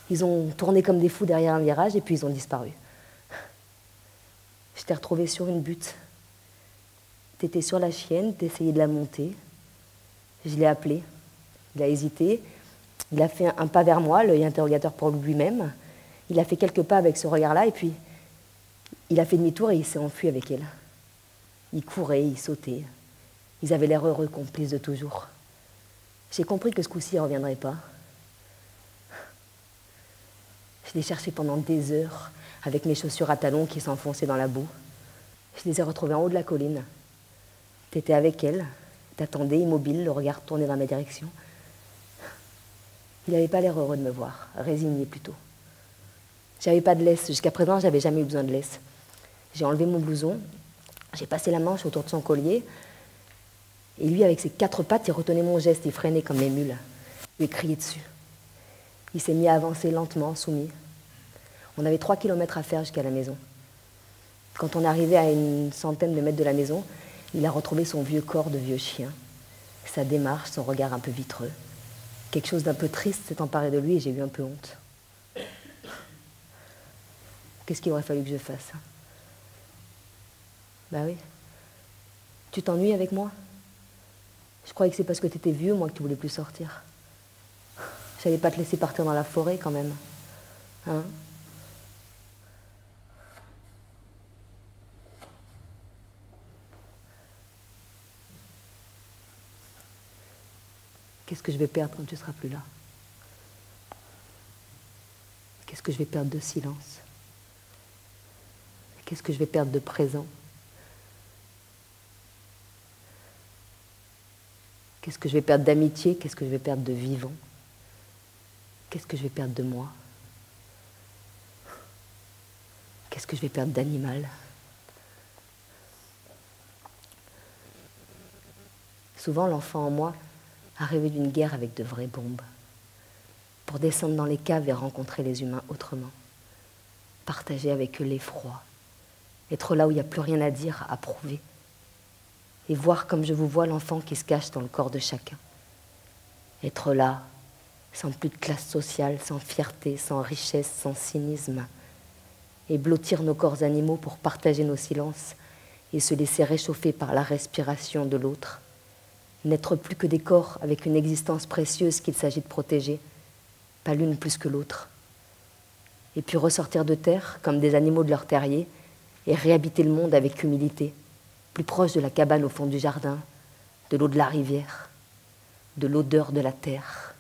Ils ont tourné comme des fous derrière un virage et puis ils ont disparu. Je t'ai retrouvée sur une butte. T'étais sur la chienne, t'essayais de la monter. Je l'ai appelé. Il a hésité. Il a fait un pas vers moi, l'œil interrogateur pour lui-même. Il a fait quelques pas avec ce regard-là et puis il a fait demi-tour et il s'est enfui avec elle. Il courait, il sautait. Ils avaient l'air heureux, complices de toujours. J'ai compris que ce coup-ci, il ne reviendrait pas. Je l'ai cherché pendant des heures avec mes chaussures à talons qui s'enfonçaient dans la boue. Je les ai retrouvées en haut de la colline. T'étais avec elle, t'attendais immobile, le regard tourné dans ma direction. Il n'avait pas l'air heureux de me voir, résigné plutôt. J'avais pas de laisse, jusqu'à présent, j'avais jamais eu besoin de laisse. J'ai enlevé mon blouson, j'ai passé la manche autour de son collier, et lui, avec ses 4 pattes, il retenait mon geste, il freinait comme les mules. Je lui ai crié dessus. Il s'est mis à avancer lentement, soumis. On avait 3 kilomètres à faire jusqu'à la maison. Quand on arrivait à une centaine de mètres de la maison, il a retrouvé son vieux corps de vieux chien, sa démarche, son regard un peu vitreux. Quelque chose d'un peu triste s'est emparé de lui et j'ai eu un peu honte. Qu'est-ce qu'il aurait fallu que je fasse? Bah oui. Tu t'ennuies avec moi? Je croyais que c'est parce que t'étais vieux, moi, que tu voulais plus sortir. Je n'allais pas te laisser partir dans la forêt, quand même. Hein? Qu'est-ce que je vais perdre quand tu ne seras plus là? Qu'est-ce que je vais perdre de silence? Qu'est-ce que je vais perdre de présent? Qu'est-ce que je vais perdre d'amitié? Qu'est-ce que je vais perdre de vivant? Qu'est-ce que je vais perdre de moi? Qu'est-ce que je vais perdre d'animal? Souvent, l'enfant en moi a rêvé d'une guerre avec de vraies bombes, pour descendre dans les caves et rencontrer les humains autrement, partager avec eux l'effroi, être là où il n'y a plus rien à dire, à prouver, et voir comme je vous vois l'enfant qui se cache dans le corps de chacun. Être là, sans plus de classe sociale, sans fierté, sans richesse, sans cynisme, et blottir nos corps animaux pour partager nos silences et se laisser réchauffer par la respiration de l'autre. N'être plus que des corps avec une existence précieuse qu'il s'agit de protéger, pas l'une plus que l'autre. Et puis ressortir de terre comme des animaux de leur terrier et réhabiter le monde avec humilité, plus proche de la cabane au fond du jardin, de l'eau de la rivière, de l'odeur de la terre.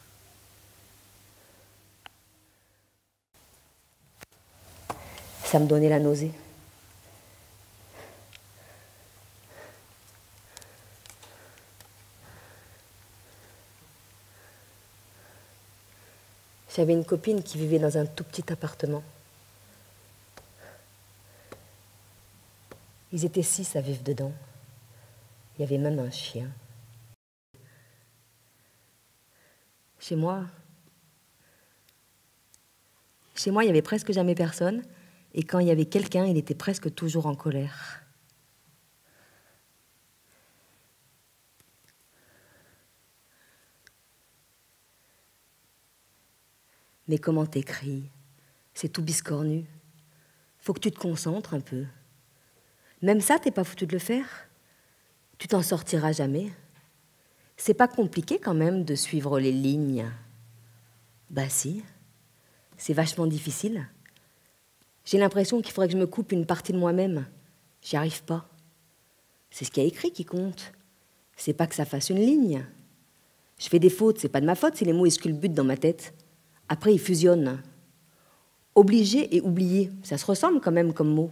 Ça me donnait la nausée. J'avais une copine qui vivait dans un tout petit appartement. Ils étaient 6 à vivre dedans. Il y avait même un chien. Chez moi, il n'y avait presque jamais personne. Et quand il y avait quelqu'un, il était presque toujours en colère. Mais comment t'écris? C'est tout biscornu. Faut que tu te concentres un peu. Même ça, t'es pas foutu de le faire. Tu t'en sortiras jamais. C'est pas compliqué quand même de suivre les lignes. Bah si, c'est vachement difficile. J'ai l'impression qu'il faudrait que je me coupe une partie de moi-même. J'y arrive pas. C'est ce qu'il y a écrit qui compte. C'est pas que ça fasse une ligne. Je fais des fautes, c'est pas de ma faute si les mots esculbutent dans ma tête. Après, ils fusionnent. Obligé et oublié, ça se ressemble quand même comme mot.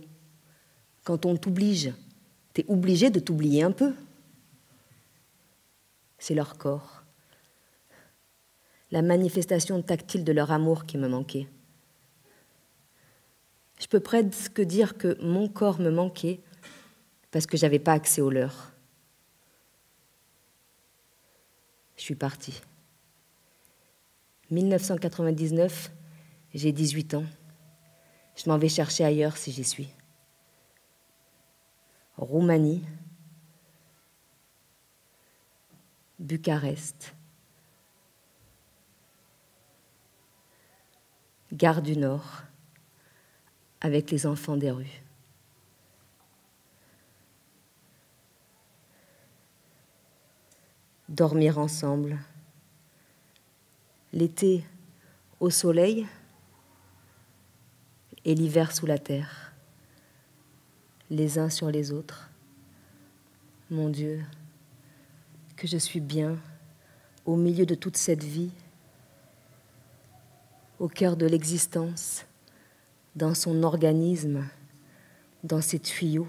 Quand on t'oblige, t'es obligé de t'oublier un peu. C'est leur corps. La manifestation tactile de leur amour qui me manquait. Je peux presque dire que mon corps me manquait parce que j'avais pas accès au leur. Je suis partie. 1999, j'ai 18 ans. Je m'en vais chercher ailleurs si j'y suis. Roumanie, Bucarest, Gare du Nord, avec les enfants des rues. Dormir ensemble. L'été au soleil et l'hiver sous la terre, les uns sur les autres. Mon Dieu, que je suis bien au milieu de toute cette vie, au cœur de l'existence, dans son organisme, dans ses tuyaux.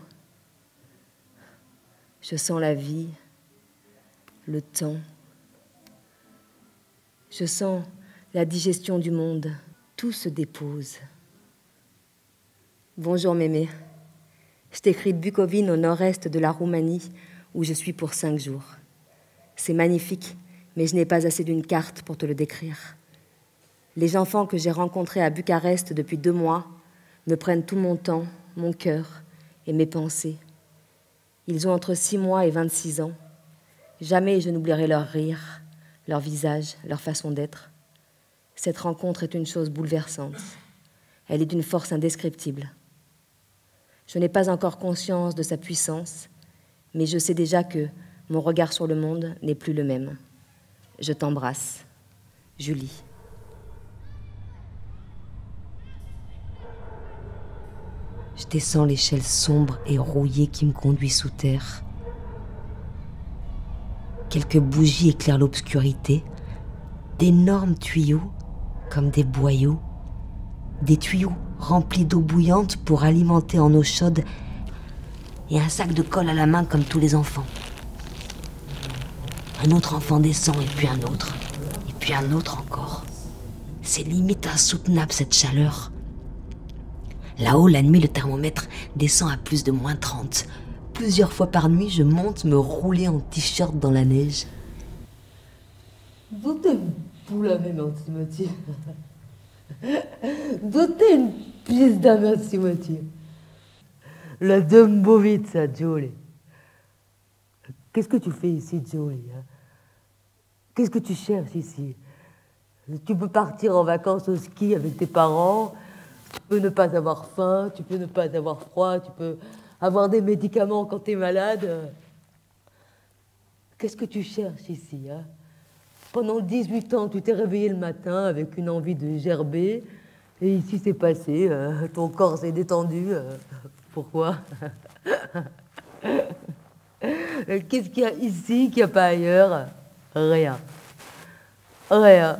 Je sens la vie, le temps. Je sens la digestion du monde. Tout se dépose. Bonjour mémé. Je t'écris de Bukovine au nord-est de la Roumanie où je suis pour 5 jours. C'est magnifique, mais je n'ai pas assez d'une carte pour te le décrire. Les enfants que j'ai rencontrés à Bucarest depuis 2 mois me prennent tout mon temps, mon cœur et mes pensées. Ils ont entre 6 mois et 26 ans. Jamais je n'oublierai leur rire, leur visage, leur façon d'être. Cette rencontre est une chose bouleversante. Elle est d'une force indescriptible. Je n'ai pas encore conscience de sa puissance, mais je sais déjà que mon regard sur le monde n'est plus le même. Je t'embrasse, Julie. Je descends l'échelle sombre et rouillée qui me conduit sous terre. Quelques bougies éclairent l'obscurité, d'énormes tuyaux comme des boyaux, des tuyaux remplis d'eau bouillante pour alimenter en eau chaude et un sac de colle à la main comme tous les enfants. Un autre enfant descend et puis un autre encore. C'est limite insoutenable cette chaleur. Là-haut, la nuit, le thermomètre descend à plus de -30. Plusieurs fois par nuit, je monte me rouler en t-shirt dans la neige. D'où t'es pour la même antimatière? D'où t'es une pièce d'âme antimatière? La Dumbovitza, Jolie. Qu'est-ce que tu fais ici, Jolie, hein? Qu'est-ce que tu cherches ici? Tu peux partir en vacances au ski avec tes parents, tu peux ne pas avoir faim, tu peux ne pas avoir froid, tu peux avoir des médicaments quand tu es malade. Qu'est-ce que tu cherches ici, hein? Pendant 18 ans, tu t'es réveillé le matin avec une envie de gerber, et ici c'est passé, ton corps s'est détendu. Pourquoi? Qu'est-ce qu'il y a ici qu'il n'y a pas ailleurs? Rien. Rien.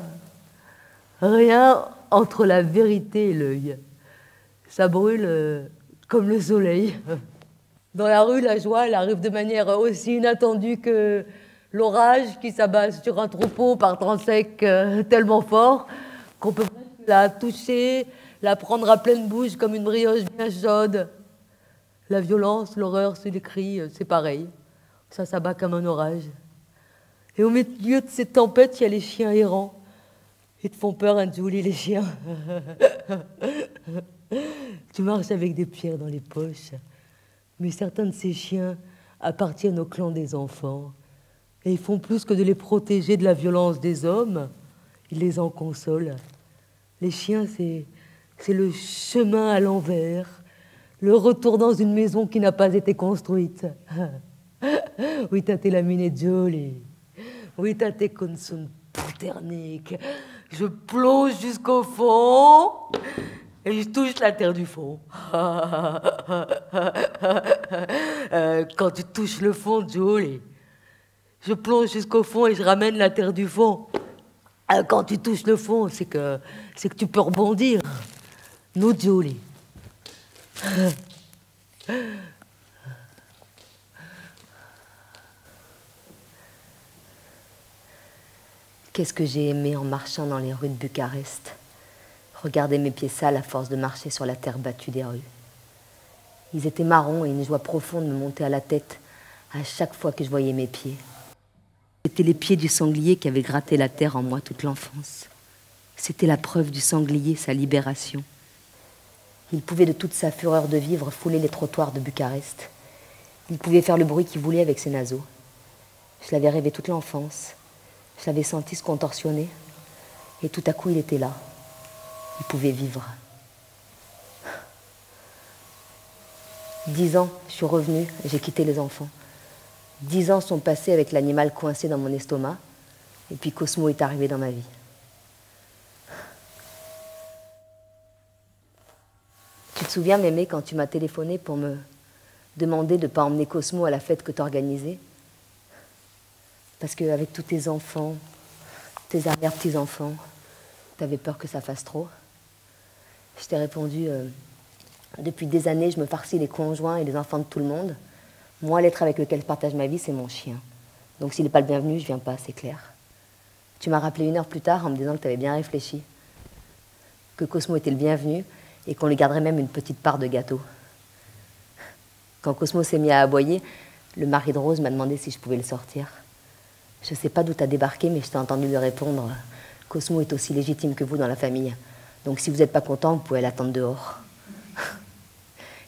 Rien entre la vérité et l'œil. Ça brûle comme le soleil. Dans la rue, la joie, elle arrive de manière aussi inattendue que l'orage qui s'abat sur un troupeau par temps sec tellement fort qu'on peut la toucher, la prendre à pleine bouche comme une brioche bien chaude. La violence, l'horreur, c'est les cris, c'est pareil. Ça s'abat comme un orage. Et au milieu de cette tempête, il y a les chiens errants. Ils te font peur, Anjuli, les chiens. Tu marches avec des pierres dans les poches. Mais certains de ces chiens appartiennent au clan des enfants. Et ils font plus que de les protéger de la violence des hommes. Ils les en consolent. Les chiens, c'est le chemin à l'envers. Le retour dans une maison qui n'a pas été construite. Oui, t'as la mine jolie. Oui, t'as con son puternique. Je plonge jusqu'au fond et je touche la terre du fond. Quand tu touches le fond, Jolie, je plonge jusqu'au fond et je ramène la terre du fond. Quand tu touches le fond, c'est que tu peux rebondir. Nous, Jolie. Qu'est-ce que j'ai aimé en marchant dans les rues de Bucarest. Regarder mes pieds sales à force de marcher sur la terre battue des rues. Ils étaient marrons et une joie profonde me montait à la tête à chaque fois que je voyais mes pieds. C'étaient les pieds du sanglier qui avaient gratté la terre en moi toute l'enfance. C'était la preuve du sanglier, sa libération. Il pouvait de toute sa fureur de vivre fouler les trottoirs de Bucarest. Il pouvait faire le bruit qu'il voulait avec ses naseaux. Je l'avais rêvé toute l'enfance. Je l'avais senti se contorsionner. Et tout à coup, il était là. Il pouvait vivre. 10 ans, je suis revenue, j'ai quitté les enfants. 10 ans sont passés avec l'animal coincé dans mon estomac. Et puis Cosmo est arrivé dans ma vie. Tu te souviens, Mémé, quand tu m'as téléphoné pour me demander de ne pas emmener Cosmo à la fête que tu organisais? Parce qu'avec tous tes enfants, tes arrière-petits-enfants, tu avais peur que ça fasse trop. Je t'ai répondu, depuis des années, je me farcis les conjoints et les enfants de tout le monde. Moi, l'être avec lequel je partage ma vie, c'est mon chien. Donc s'il n'est pas le bienvenu, je ne viens pas, c'est clair. Tu m'as rappelé 1 heure plus tard en me disant que tu avais bien réfléchi, que Cosmo était le bienvenu et qu'on lui garderait même une petite part de gâteau. Quand Cosmo s'est mis à aboyer, le mari de Rose m'a demandé si je pouvais le sortir. Je ne sais pas d'où tu as débarqué, mais je t'ai entendu lui répondre « Cosmo est aussi légitime que vous dans la famille. Donc si vous n'êtes pas content, vous pouvez l'attendre dehors. »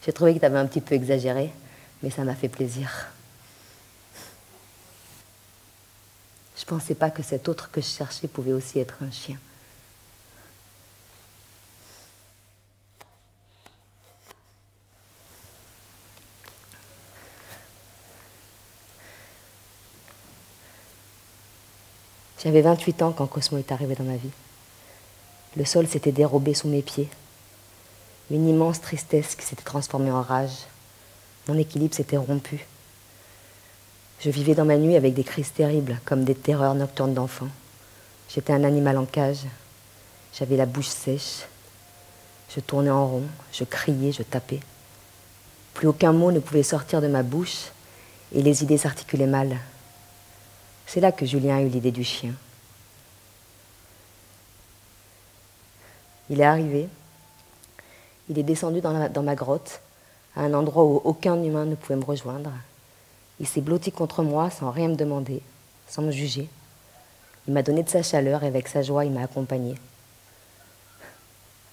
J'ai trouvé que tu avais un petit peu exagéré, mais ça m'a fait plaisir. Je pensais pas que cet autre que je cherchais pouvait aussi être un chien. J'avais 28 ans quand Cosmo est arrivé dans ma vie. Le sol s'était dérobé sous mes pieds. Une immense tristesse qui s'était transformée en rage. Mon équilibre s'était rompu. Je vivais dans ma nuit avec des crises terribles, comme des terreurs nocturnes d'enfant. J'étais un animal en cage. J'avais la bouche sèche. Je tournais en rond, je criais, je tapais. Plus aucun mot ne pouvait sortir de ma bouche et les idées s'articulaient mal. C'est là que Julien a eu l'idée du chien. Il est arrivé, il est descendu dans ma grotte, à un endroit où aucun humain ne pouvait me rejoindre. Il s'est blotti contre moi sans rien me demander, sans me juger. Il m'a donné de sa chaleur et avec sa joie, il m'a accompagné.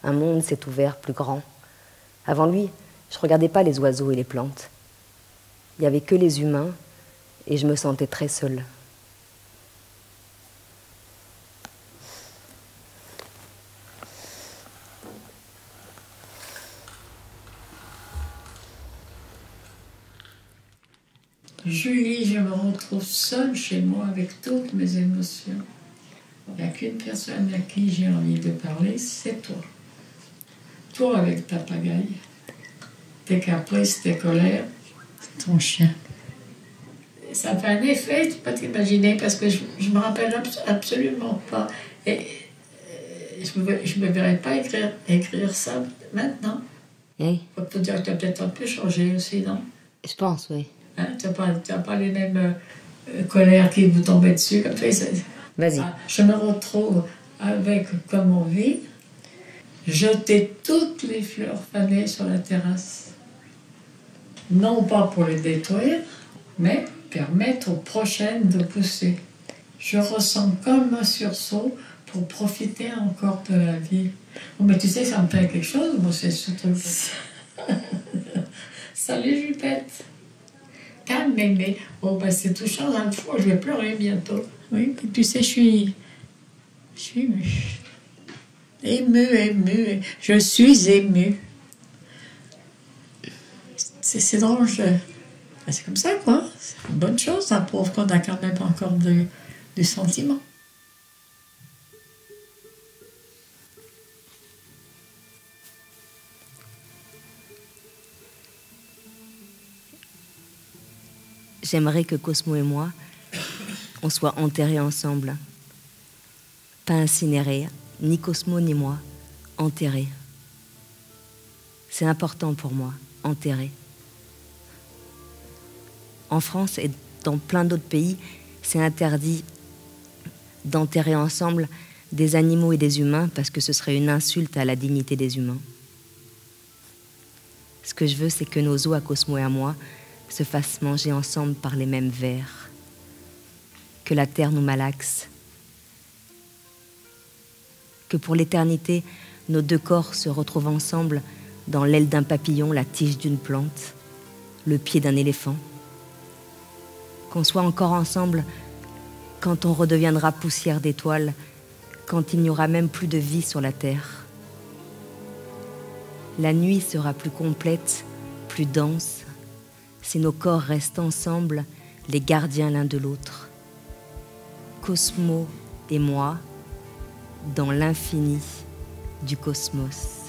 Un monde s'est ouvert plus grand. Avant lui, je ne regardais pas les oiseaux et les plantes. Il n'y avait que les humains et je me sentais très seule. Julie, je me retrouve seule chez moi avec toutes mes émotions. Il n'y a qu'une personne à qui j'ai envie de parler, c'est toi. Toi avec ta pagaille, tes caprices, tes colères, c'est ton chien. Ça fait un effet, tu peux t'imaginer, parce que je me rappelle absolument pas. Et je me verrais pas écrire ça maintenant. Oui. On peut dire que tu as peut-être un peu changé aussi, non? Je pense, oui. Hein, tu n'as pas les mêmes colères qui vous tombaient dessus. Comme ça, Vas-y. Je me retrouve avec, comme on vit, jeter toutes les fleurs fanées sur la terrasse. Non pas pour les détruire, mais permettre aux prochaines de pousser. Je ressens comme un sursaut pour profiter encore de la vie. Oh, mais tu sais, ça me fait quelque chose, moi, c'est ce truc. Salut, Jupette. Calme, mémé. Oh, ben, c'est touchant, d'un fois, je vais pleurer bientôt. Oui, puis tu sais, je suis émue. Je suis émue. C'est drôle, c'est comme ça, quoi. C'est une bonne chose, ça prouve qu'on a quand même encore du sentiment. J'aimerais que Cosmo et moi, on soit enterrés ensemble. Pas incinérés, ni Cosmo ni moi, enterrés. C'est important pour moi, enterrés. En France et dans plein d'autres pays, c'est interdit d'enterrer ensemble des animaux et des humains parce que ce serait une insulte à la dignité des humains. Ce que je veux, c'est que nos os à Cosmo et à moi se fassent manger ensemble par les mêmes vers. Que la terre nous malaxe. Que pour l'éternité, nos deux corps se retrouvent ensemble dans l'aile d'un papillon, la tige d'une plante, le pied d'un éléphant. Qu'on soit encore ensemble quand on redeviendra poussière d'étoiles, quand il n'y aura même plus de vie sur la terre. La nuit sera plus complète, plus dense, si nos corps restent ensemble, les gardiens l'un de l'autre. Cosmo et moi, dans l'infini du cosmos.